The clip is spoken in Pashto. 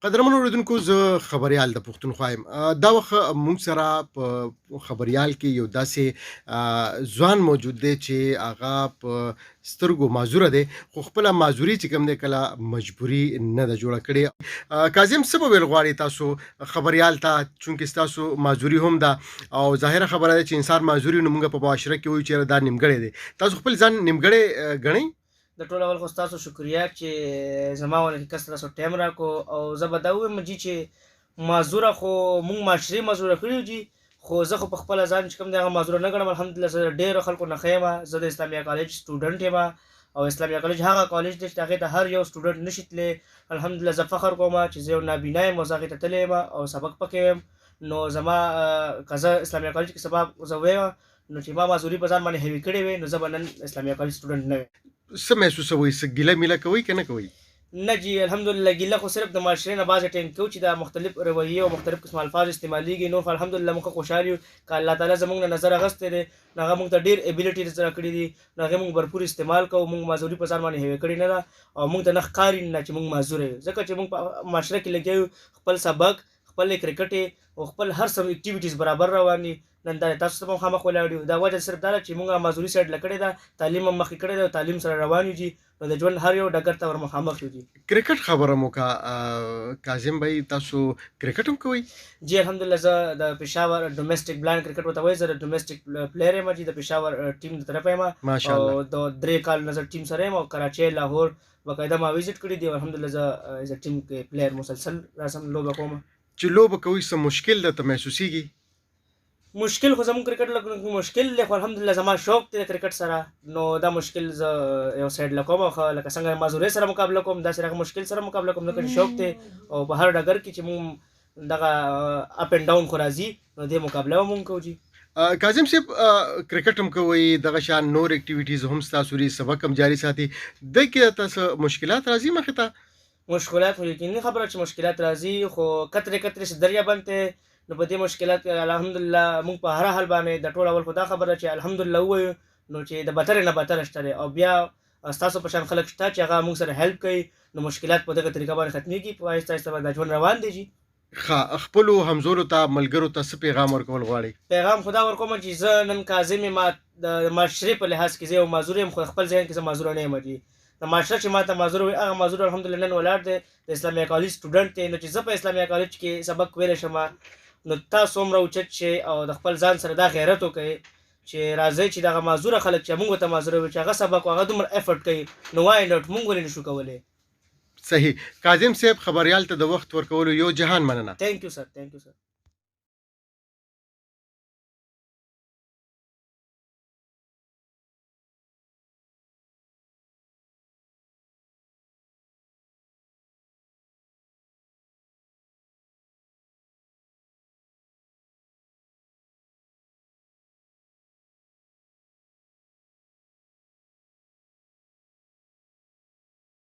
قدرمن اوریدونکو زه خبريال د پښتونخوا یم. دا وخت موږ سره په خبريال کې یو داسې ځوان موجود دی چې هغه په سترګو معذوره دی، خو خپله معذوري چې کوم دی کله مجبوري نه ده جوړه کړې. کاظم څه به ویل غواړئ تاسو خبريال ته، چونکې ستاسو معذوري هم ده او ظاهره خبره ده چې انسان معذوري نو موږ په معاشره کې وایو چې دا نیمګړی دی. تاسو خپل ځان نیمګړی ګڼئ؟ د ټول اول خو ستاسو شکریه چې زما ونه کې کس تاسو ټایم راکو او زه به دا ووایم جي چې معذوره خو موږ معاشرې معذوره کړي جي، خو زه خو په خپله ځان چې کوم دی هغه معذوره نه ګڼم. الحمدلله زه ډېرو خلکو نه ښه یم. زه د اسلامیه کالج سټوډنټ یم او اسلامیه کالج هغه کالج دی چې هغې ته هر یو سټوډنټ نشي تللی. الحمدلله زه فخر کوم چې زه یو نابینا یم او زه هغې ته تللی یم او سبق پکې ویم. نو زما که زه اسلامیه کالج کې سبا زه ویم نو چې ما معذوري په ځان باندې هوي کړې وې نو زه به نن اسلامیه کالج سټوډنټ نه ویم. څه محسوسوئ؟ څه ګیله میله کوئ که نه کوئ؟ نه جی الحمدلله ګیله خو صرف د معاشرې نه بعضې ټایم کوو چې دا مختلف رویې او مختلف قسم الفاظ استعمالیږي. نور خو الحمدلله موږ خوشحال یو که الله تعالی زموږ نه نظر اخیستی دی نو هغه موږ ته ډېر ایبیلیټیز راکړي دي نو هغې موږ بھرپور استعمال کوو. موږ معذوري په ځان باندې هوې کړې نه ده او موږ ته نه ښکاري نه چې موږ معذوره یو، ځکه چې موږ په معاشره کې لګیا یو، خپل سبق خپلې کرکټې او خپل هر څه اکټیویټیز برابر روان دي. نن دا تاسو ته هم خامخ ولاړ یو. دا وجه صرف دا ده چې موږ معذوري سایډ له کړې ده، تعلیم هم مخکې کړی دی او تعلیم سره روان یو جي. نو د ژوند هر یو ډګر ته ور مخامخ یو جي. کرکټ خبره مو که کاظم بھائی، تاسو کرکټ هم کوئ؟ جی الحمدلله زه د پېښور ډومېسټک بلایند کرکټ ورته وایي، زه د ډومېسټک پلیر یم جي، د پېښور ټیم د طرفه یم او د 3 کال نه زه ټیم سره یم او کراچۍ لاهور باقاعده ما وزټ کړي دي. الحمدلله زه ایز ټیم کې پلیر مسلسل راسم لوبه کوم. چې لوبه کوئ څه مشکل درته محسوسیږي؟ مشکل خو زموږ کرکټ لکه مشکل دی، خو الحمدلله زما شوق دی د کرکټ سره. نو دا مشکل زه یو سایډ له کوم، خو لکه څنګه معذورۍ سره مقابله کوم داسې هغه مشکل سره مقابله کوم، ځکه چې شوق دی او په هر ډګر کې چې موږ دغه اپ اینډ ډاون خو راځي نو دې مقابله به موږ کوو جي. کاظم صاحب کرکټ هم کوئ، دغه شان نور اکټیویټیز هم ستاسو دي، سبق هم جاري ساتي، دې کې تاسو مشکلات راځي مخې ته؟ مشکلات خو یقیني خبره چې مشکلات راځي، خو کترې کترې چې دریا بنته نو په دې مشکلات کې الحمدلله موږ په هر حال باندې د ټول اول خو دا خبره چې الحمدلله ووایو نو چې د بدترې نه بدتره شته دی او بیا ستاسو په شان خلک شته چې هغه موږ سره هیلپ کوي نو مشکلات په دغه طریقه باندې ختمېږي. په آهسته آهسته باندې ژوند روان دی جي. ښه، خپلو همزولو ته ملګرو ته څه پیغام ورکول غواړئ؟ پیغام خو دا ورکوم چې زه نن کاظم یم، د معاشرې په لحاظ کې زه یو معذور یم، خو خپل ذهن کې زه معذوره نه یم جي. د معاشره چې ما ته معذور وي هغه معذور الحمدلله نن ولاړ دی، د اسلامیه کالج سټوډنټ دی. نو چې زه په اسلامیه کالج کې سبق ویلی شم نو تاسو هم راوچت شئ او د خپل ځان سره دا غیرت وکړئ چې راځئ چې دغه معذوره خلک چې موږ ورته معذوره وي چې هغه سبق هغه دومره افرټ کوي نو وای ناټ موږ ولې نشو کولی. صحیح. کاظم صاحب خبریال ته د وخت ورکولو یو جهان مننه. تھینک یو سر، تھینک یو سر.